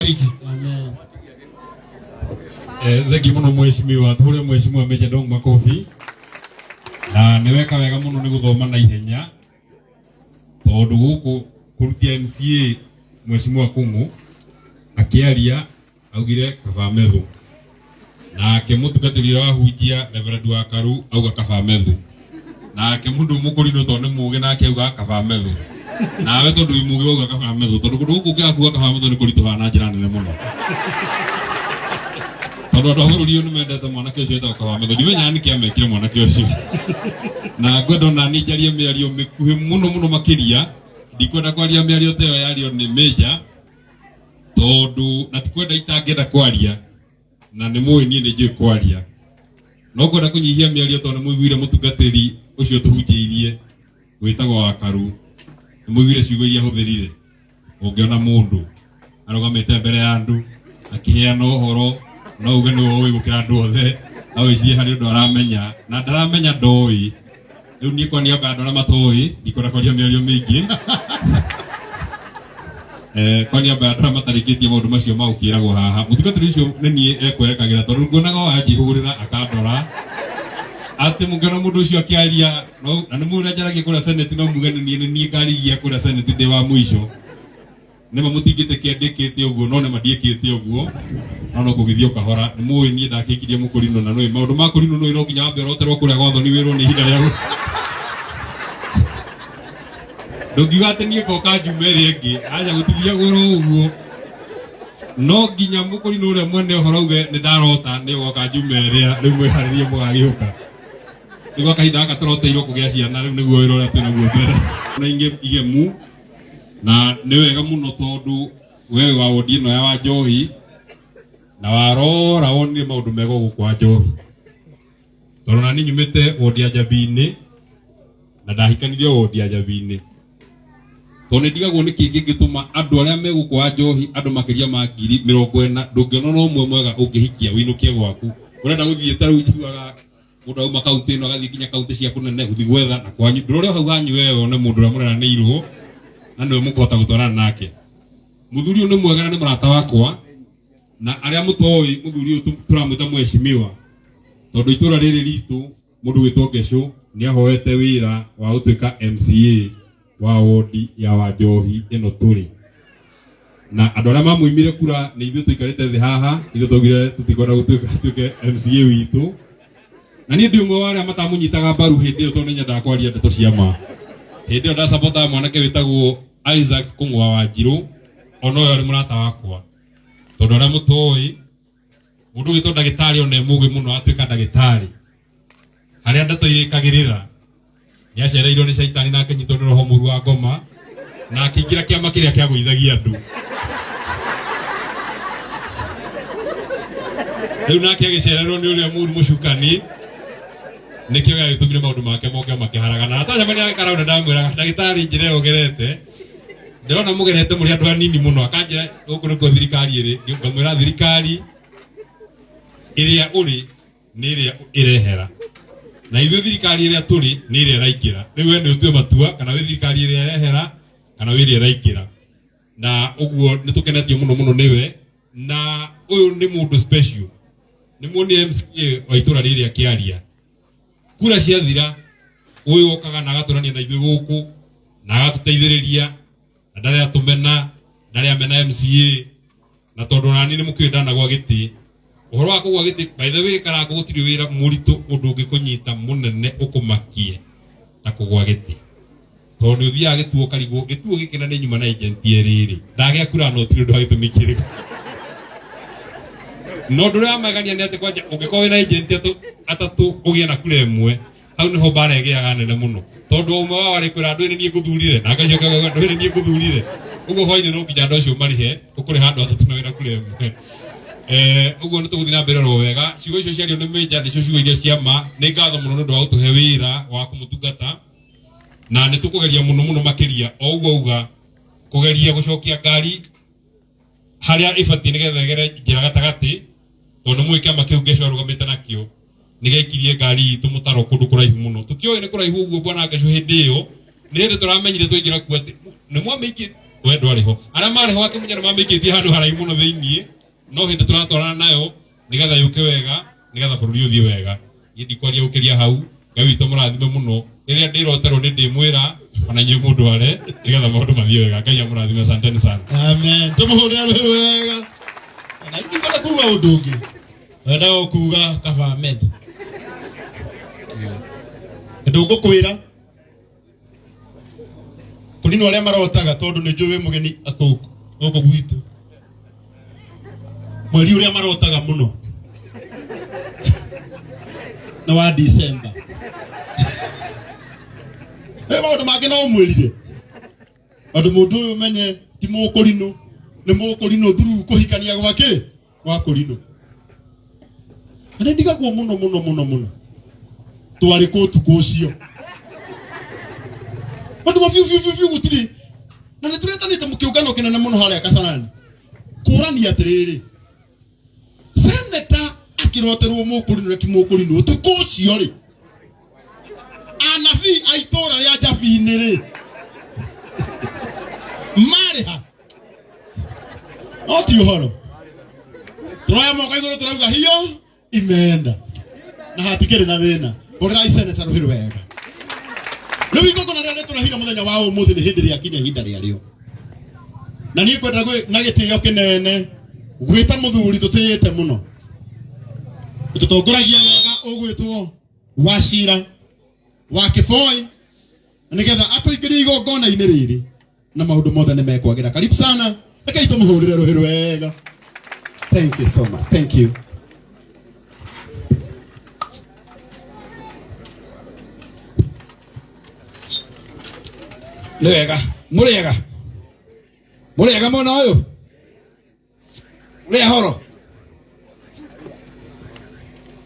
Amen. Thegi muno mheshimiwa, tũhũre mheshimiwa Meja Ndong makofi. Na nĩweka wega mũno nĩ gũthoma na ihenya. Tondũ gũkũ kũrutia MCA mheshimiwa Kung'ũ akĩaria augire kaba methu. Nake mũtungatĩri wa hunjia Reverend Wakaru auga kaba methu. Nake mũndũ mũkũrinũ tondũ nĩ mũũgĩ nake auga kaba methu. Nawe tondũ wĩ mũũgĩ auga kaba methu. Tondũ kũndũ gũkũ ũkĩakuga kaba methu nĩ kũritũha na njĩra nene mũno. Tondũ andũ a bũrũri ũyũ nĩ mendete mwanake ũcio wĩtagwo kaba methu. Ndimenya nĩkĩ amekire mwanake ũcio. Na ngwenda na niĩ njarie mĩario mĩkuhĩ mũno makĩria. Ndikwenda kwaria mĩario ta ĩyo yario nĩ Meja. Tondũ na tikwenda itangĩenda kwaria. Na nĩ mũĩ niĩ nĩ njũĩ kwaria. No ngwenda kũnyihia mĩario tondũ nĩ mũiguire mũtungatĩri ũcio tũhunjĩirie wĩtagwo Wakaru. Nĩ mũiguire ciugo iria ahũthĩrire. Ũngĩona mũndũ arũgamĩte mbere ya andũ akĩheana ũhoro no uge nĩ ũĩ gũkĩra andũ othe. Awĩcirie harĩ ũndũ aramenya na ndaramenya ndoĩ. Rĩu niĩ kwani amba andũ arĩa matoĩ ndikwenda kwaria mĩario mĩingĩ. Kwani amba andũ arĩa matarĩkĩtie maũndũ macio magũkĩragwo haha. Mũtungatĩri ũcio nĩ niĩ ekwerekagĩra tondũ nguonaga wanjihũrĩra akandora. Atĩ mũngĩona mũndũ ũcio akĩaria na nĩ mũĩ ũrĩa njaragia kũrĩa Senate no muge nĩ niĩ ngarigia kũrĩa Senate ndĩ wa mũico. Nĩma mũtingĩtĩkia ndĩkĩte ũguo no nĩma ndiĩkĩte ũguo. No kũgithio kahora nĩ mũĩ niĩ ndakĩkirie mũkũrinũ na nĩ maũndũ ma kũrinũ no no nginya wambe ũroterwo kũrĩa gwa thoni wĩrwo nĩ ihinda rĩa ndũngiuga atĩ niĩ ngoka njumere ĩngĩ aja gũtigia gwĩrwo ũguo. No nginya mũkũrinũ ũrĩa mwene ũhoro uge nĩ ndarota nĩ ũgoka njumere rĩu mwĩharĩrie mũgagĩũka. Nĩguo kahinda gaka tũroteirwo kũgĩa ciana rĩu nĩguo wĩra ũrĩa twĩnaguo mbere. Na igemu na nĩ wega mũno tondũ wewe wa wodi ĩno ya Wanjohi na warora wonire maũndũ mega gũkũ Wanjohi. Tondũ na niĩ nyumĩte wodi ya Njambi-inĩ na ndahikanirie wodi ya Njambi-inĩ. Tondũ nĩ ndigagwo nĩ kĩĩ kĩngĩtũma andũ arĩa me gũkũ Wanjohi andũ makĩria ma 40,000 ndũngĩona no ũmwe mwega ũngĩhikia wĩinũkie gwaku. Ũrenda gũthiĩ ta rĩu njuaga mũndũ auma kaunti ĩno agathiĩ nginya kaunti cia kũnene gũthiĩ gwetha na kwanyu ndũrĩa hau hanyu wewe one mũndũ ũrĩa mũreranĩirwo na nĩwe mũkũhota gũtwarana nake. Mũthuri ũyũ nĩ mwega na nĩ mũrata wakwa na arĩa mũtoĩ mũthuri ũyũ tũramwĩta mheshimiwa. Tondũ itũra rĩrĩ ritũ mũndũ wĩtwo Ngecũ nĩ ahoete wĩra wa gũtuĩka MCA wa wodi ya Wanjohi ĩno tũrĩ. Na andũ arĩa mamũimire kura nĩ ithuĩ tũikarĩte thĩ haha ithuĩ twaugire tũtikwenda gũtuĩke MCA witũ. Na niĩ ndĩ ũmwe wa arĩa matamũnyitaga mbaru hĩndĩ ĩyo tondũ nĩ nyendaga kwaria ndeto cia ma. Hĩndĩ ĩyo ndacapotaga mwanake wĩtagwo Isaac Kung'ũ wa Wanjirũ ona ũyũ arĩ mũrata wakwa. Tondũ arĩa mũtoĩ mũndũ wĩtwo ndagĩtarĩ ona mũũgĩ mũno atuĩka ndagĩtarĩ. Harĩa ndeto irĩkagĩrĩra nĩ acereirwo nĩ caitani na akĩnyitwo nĩ roho mũru wa ngoma na akĩingĩra kĩama kĩrĩa kĩagũithagia andũ. Rĩu nake agĩcererwo nĩ ũrĩa mũru mũcukani nĩkĩo gĩagĩtũmire maũndũ make moke makĩharagana. Na twacemania agĩkara ũrĩa ndamwĩraga ndagĩtarĩ njĩra ĩyo ũgerete ndĩrona mũgerete mũrĩ andũ anini mũno. Akanjĩra gũkũ nĩkuo thirikari ĩrĩ. Ngamwĩra thirikari ĩrĩa ũrĩ nĩ ĩrĩa ĩrehera na ithuĩ thirikari ĩrĩa tũrĩ nĩ ĩrĩa ĩraingĩra. Rĩu we nĩ ũtue matua kana wĩ thirikari ĩrĩa ĩrehera kana wĩ ĩrĩa ĩraingĩra. Na ũguo nĩ tũkenetio mũno nĩwe na ũyũ nĩ mũndũ special. Nĩ muonie MCA wa itũra rĩrĩ akĩaria. Kura ciathira ũyũ okaga na agatũrania na ithuĩ gũkũ na agatũteithĩrĩria na ndarĩ atũmena ndarĩ amena MCA na tondũ nani nĩ mũkĩũĩ ndanagwa gĩtĩ. Ũhoro wa kũgwa gĩtĩ by the way karangũ gũtirĩ wĩra mũritũ ũndũ ũngĩkũnyita mũnene ũkũmakie ta kũgwa gĩtĩ. Tondũ nĩ ũthiaga gĩtuo karigũ gĩtuo gĩkĩna nĩ nyuma na agent rĩrĩ ndagĩa kura no tirĩ ũndũ wa gĩtũmi kĩrĩkũ. No ndũrĩa wa magania nĩ atĩ kwanja ũngĩkorwo wĩna agent atatũ ũgĩe na kura ĩmwe hau nĩho mbara ĩgĩaga nene mũno. Tondũ ũmwe wao arĩ kwĩra andũ nĩ niĩ ngũthurire na agacoka andũ nĩ niĩ ngũthurire. Ũguo hwainĩ no nginya andũ acio marĩhe ũkũrĩha andũ atatũ na wĩna kura ĩmwe. Ũguo nĩ tũgũthiĩ na mbere ro wega. Ciugo icio ciario nĩ Meja nĩcio ciugo iria cia ma. Nĩ ngatho mũno nĩ ũndũ wa gũtũhe wĩra wa kũmũtungata na nĩ tũkũgeria mũno makĩria o ũguo auga kũgeria gũcokia ngari harĩa ĩbatiĩ nĩgetha ĩgere njĩra gatagatĩ. Tondũ mũĩ kĩama kĩu Ngecũ arũgamĩte nakĩo nĩ gĩkirie ngari itũ mũtaro kũndũ kũraihu mũno. Tũtiũĩ nĩ kũraihu ũguo bwana Ngecũ hĩndĩ ĩyo nĩ hĩndĩ tũramenyire twaingĩra kuo atĩ nĩ mwamĩikie we ndwari ho ara mari ho akimunya na mamikitie handu harai muno theinie no hindi turatwarana nayo nigetha yuke wega nigetha bururi uthie wega yindi kwaria ukiria hau ngai witũ mũrathime mũno rĩrĩa ndĩroterwo nĩ ndĩmwĩra ona inyuĩ mũndware nigetha maũndũ mathiĩ wega ngai amũrathime asanteni sana amen tũmũhũrĩre rũhĩ wega na ingĩkora kuga ũndũ ũngĩ wendaga kuga kaba metho ndũngũkwĩra kũrĩ arĩa marotaga tondũ nĩ njũĩ mũgeni gũkũ gwitũ mweri ũrĩa marotaga mũno na wa December maũndũ mangĩ no mwĩrire andũ mũndũ ũyũ menye ti mũkũrinũ nĩ mũkũrinũ through kũhikania gwake wa kũrinũ na ndigagwo mũno twarĩ kũ ũtukũ ũcio andũ mabiũ gũtirĩ na nĩ tũretanĩte mũkĩũngano kĩnene mũno harĩa Kasarani kũrania atĩrĩrĩ seneta akĩroterwo mũkũrinũ ti mũkũrinũ ũtukũ ũcio rĩ anabii a itũra rĩa Njabi-inĩ rĩ marĩ ha oti ũhoro tũroya moko igũrũ tũrauga hiyo imeenda na hatikĩrĩ na thĩna ũrĩrai seneta rũhĩ wega rĩu igongona rĩrĩa tũrahira mũthenya wa ũmũthĩ nĩ hĩndĩ rĩakinya ihinda rĩarĩo na niĩ kwenda na gĩtĩo kĩnene gwĩta mũthuri tũtĩĩte mũno tũtongoragia wega ũgwĩtwo Wachira wa Kiboi nigetha atũingĩrie igongona-inĩ rĩrĩ na maũndũ mothe nĩ mekwagĩra karibu sana rekei tũmũhũrĩre rũhĩ wega thank you so much thank you nĩ wega mũrĩega mũno ũyũ mũrĩ horo